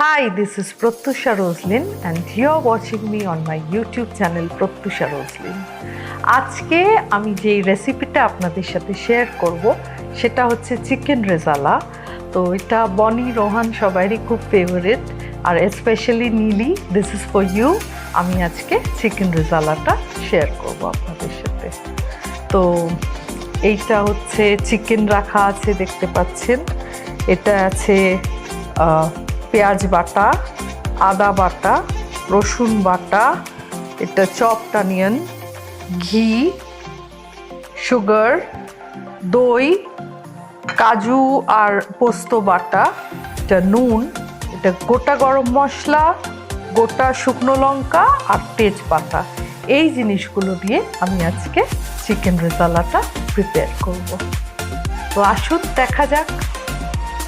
Hi, this is Pratyusha Roslin and you're watching me on my YouTube channel Pratyusha Roslin. আজকে আমি যেই রেসিপিটা আপনাদের সাথে শেয়ার করব সেটা হচ্ছে চিকেন রেজালা। তো এটা বনি রোহান সবারই খুব ফেভারিট, আর specially Neeli, this is for you. আমি আজকে চিকেন রেজালাটা শেয়ার করব আপনাদের সাথে। তো এইটা হচ্ছে চিকেন রাখা আছে, দেখতে পাচ্ছেন। এটা আছে পেঁয়াজ বাটা, আদা বাটা, রসুন বাটা, এটা চপড অনিয়ন, ঘি, সুগার, দই, কাজু আর পোস্ত বাটা, এটা নুন, এটা গোটা গরম মশলা, গোটা শুকনো লঙ্কা আর তেজপাতা। এই জিনিসগুলো দিয়ে আমি আজকে চিকেন রেজালাটা প্রিপেয়ার করব। তো আসুন দেখা যাক,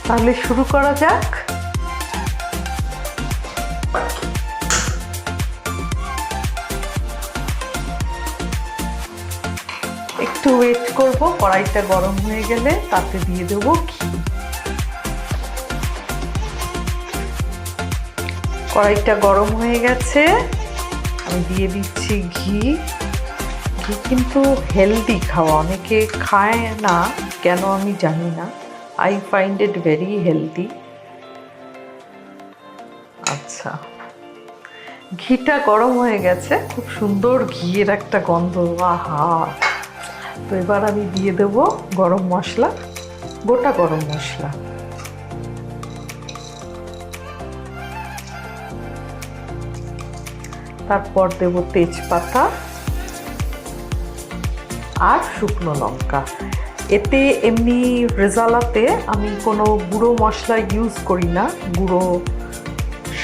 তাহলে শুরু করা যাক। একটু ওয়েট করব, কড়াইটা গরম হয়ে গেলে তাতে দিয়ে দেবো ঘি। কড়াইটা গরম হয়ে গেছে, আমি দিয়ে দিচ্ছি ঘি। ঘি কিন্তু হেলদি খাওয়া, অনেকে খায় না কেন আমি জানি না, I find it very healthy. আচ্ছা, ঘিটা গরম হয়ে গেছে, খুব সুন্দর ঘিয়ের একটা গন্ধ, আহা। তো এবার আমি দিয়ে দেব গরম মশলা, গোটা গরম মশলা। তারপর দেব তেজপাতা আর শুকনো লঙ্কা। এতে এমনি রেজালাতে আমি কোনো গুঁড়ো মশলা ইউজ করি না, গুঁড়ো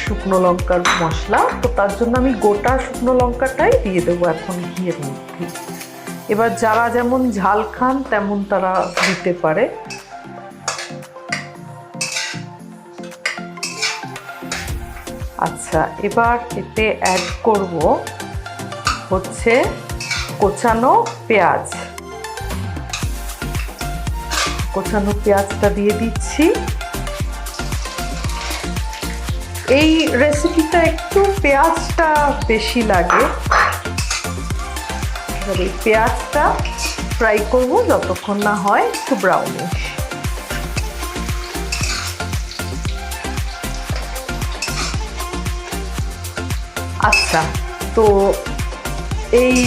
শুকনো লঙ্কার মশলা, তো তার জন্য আমি গোটা শুকনো লঙ্কাটাই দিয়ে দেবো এখন ঘিয়ের মধ্যে। এবার যারা যেমন ঝাল খান তেমন তারা দিতে পারে। আচ্ছা, এবার এতে অ্যাড করব হচ্ছে কোচানো পেঁয়াজ। কোচানো পেঁয়াজটা দিয়ে দিচ্ছি। এই রেসিপিটা একটু পেঁয়াজটা বেশি লাগে। এই পেঁয়াজটা ফ্রাই করব যতক্ষণ না হয় একটু ব্রাউনিশ। আচ্ছা, তো এই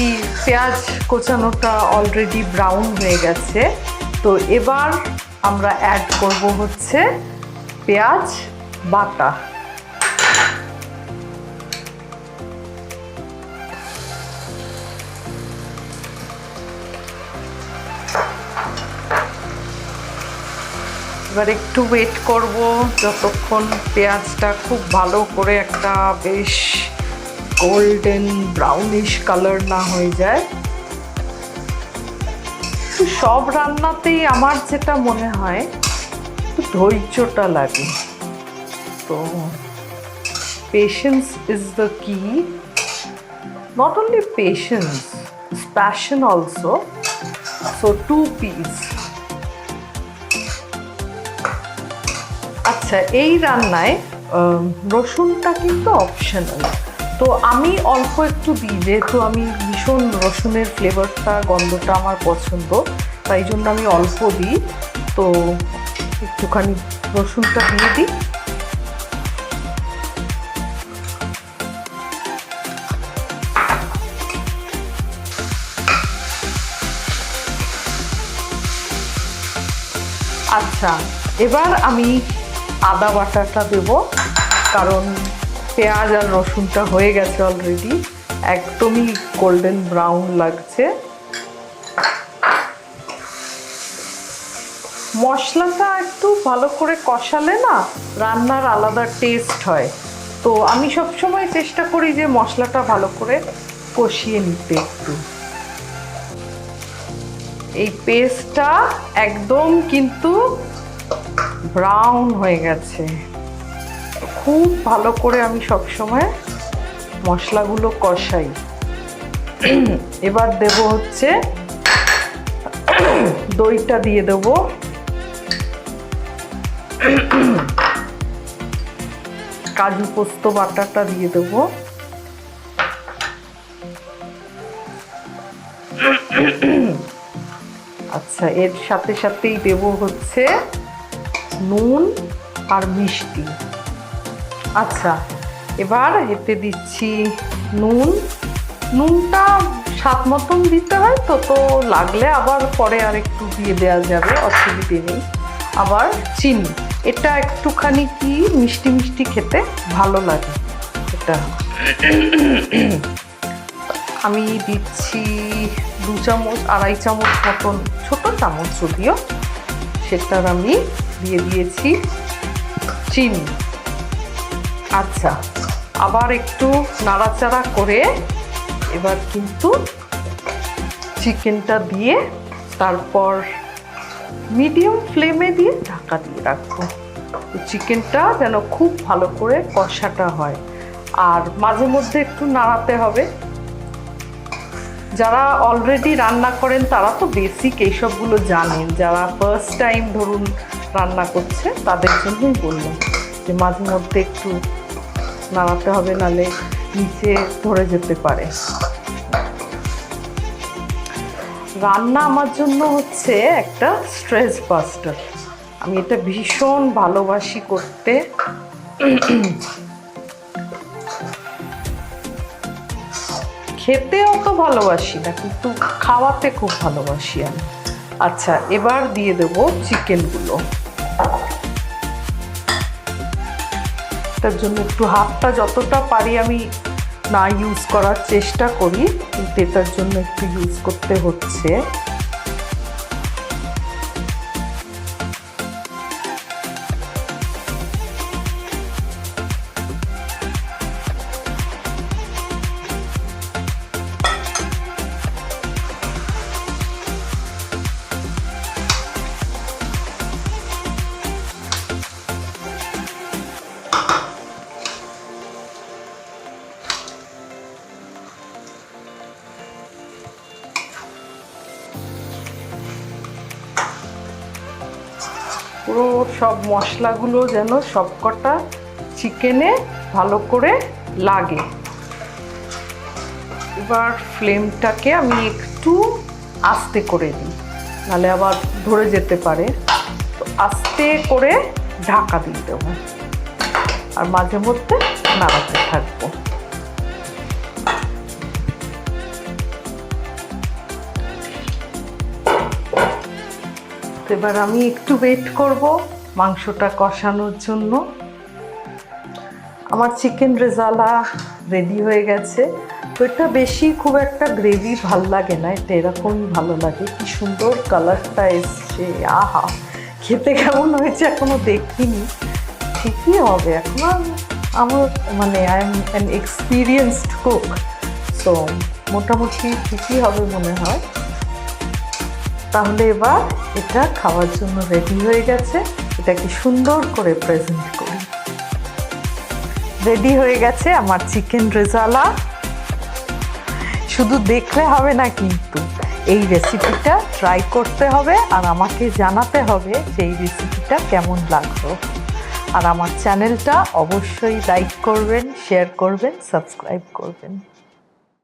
পেঁয়াজ কোচানোটা অলরেডি ব্রাউন হয়ে গেছে। তো এবার আমরা অ্যাড করব হচ্ছে পেঁয়াজ বাটা। এবার একটু ওয়েট করব যতক্ষণ পেঁয়াজটা খুব ভালো করে একটা বেশ গোল্ডেন ব্রাউনিশ কালার না হয়ে যায়। সব রান্নাতেই আমার যেটা মনে হয় ধৈর্যটা লাগে। তো পেশেন্স ইজ দ্য কি, not only patience, passion also. So 2 piece। আচ্ছা, এই রান্নায় রসুনটা কিন্তু অপশনাল, তো আমি অল্প একটু দিই, যেহেতু আমি ভীষণ রসুনের ফ্লেভারটা, গন্ধটা আমার পছন্দ, তাই জন্য আমি অল্প দিই। তো একটুখানি রসুনটা দিয়ে দিই। আচ্ছা, এবার আমি আদা বাটাটা দেব, কারণ পেঁয়াজ আর রসুনটা হয়ে গেছে অলরেডি, একদমই গোল্ডেন ব্রাউন লাগছে। মশলাটা একটু ভালো করে কষালে না রান্নার আলাদা টেস্ট হয়। তো আমি সবসময় চেষ্টা করি যে মশলাটা ভালো করে কষিয়ে নিতে। একটু এই পেস্টটা একদম কিন্তু ব্রাউন হয়ে গেছে, খুব ভালো করে আমি সবসময় মশলাগুলো কষাই। এবার দেব হচ্ছে দইটা দিয়ে দেবো। কাজু পোস্ত বাটাটা দিয়ে দেবো। আচ্ছা, এর সাথে সাথেই দেব হচ্ছে নুন আর মিষ্টি। আচ্ছা, এবার এতে দিচ্ছি নুনটা স্বাদ মতন দিতে হয়, তো লাগলে আবার পরে আর একটু দিয়ে দেওয়া যাবে, অসুবিধে নেই। আবার চিনি, এটা একটুখানি কি মিষ্টি মিষ্টি খেতে ভালো লাগে এটা। আমি দিচ্ছি 2 চামচ 2.5 চামচ মতন, ছোট চামচ যদিও, সেটার আমি দিয়ে দিয়েছি চিনি। আচ্ছা, আবার একটু নাড়াচাড়া করে এবার কিন্তু চিকেনটা দিয়ে তারপর মিডিয়াম ফ্লেমে দিয়ে ঢাকা দিয়ে রাখবো। চিকেনটা যেন খুব ভালো করে কষাটা হয়, আর মাঝে মধ্যে একটু নাড়াতে হবে। যারা অলরেডি রান্না করেন তারা তো বেসিক এইসবগুলো জানেন, যারা ফার্স্ট টাইম ধরুন রান্না করছে তাদের জন্যই বললাম যে মাঝে মধ্যে একটু নাড়াতে হবে, নালে নিচে ধরে যেতে পারে। রান্না আমার জন্য হচ্ছে একটা স্ট্রেস বাস্টার, আমি এটা ভীষণ ভালোবাসি করতে। খেতে অত ভালোবাসি না, কিন্তু খাওয়াতে খুব ভালোবাসি আমি। আচ্ছা, এবার দিয়ে দেব চিকেনগুলো। তার জন্য একটু হাতটা যতটা পারি আমি না ইউজ করার চেষ্টা করি, কিন্তু এটার জন্য একটু ইউজ করতে হচ্ছে। পুরো সব মশলাগুলো যেন সবকটা চিকেনে ভালো করে লাগে। এবার ফ্লেমটাকে আমি একটু আস্তে করে দিই, নাহলে আবার ধরে যেতে পারে। তো আস্তে করে ঢাকা দিয়ে দেবো, আর মাঝে মধ্যে নাড়াতে থাকবো। এবার আমি একটু ওয়েট করব মাংসটা কষানোর জন্য। আমার চিকেন রেজালা রেডি হয়ে গেছে। তো এটা বেশি খুব একটা গ্রেভি ভাল লাগে না, এটা এরকমই ভালো লাগে। কি সুন্দর কালারটা এসছে, আহা! খেতে কেমন হয়েছে এখনো দেখিনি, ঠিকই হবে। এখন আমার মানে I am an experienced cook, so মোটামুটি ঠিকই হবে মনে হয়। তাহলে এবার এটা খাওয়ার জন্য রেডি হয়ে গেছে। এটাকে সুন্দর করে প্রেজেন্ট করি। রেডি হয়ে গেছে আমার চিকেন রেজালা। শুধু দেখলে হবে না, কিন্তু এই রেসিপিটা ট্রাই করতে হবে, আর আমাকে জানাতে হবে যে এই রেসিপিটা কেমন লাগলো। আর আমার চ্যানেলটা অবশ্যই লাইক করবেন, শেয়ার করবেন, সাবস্ক্রাইব করবেন।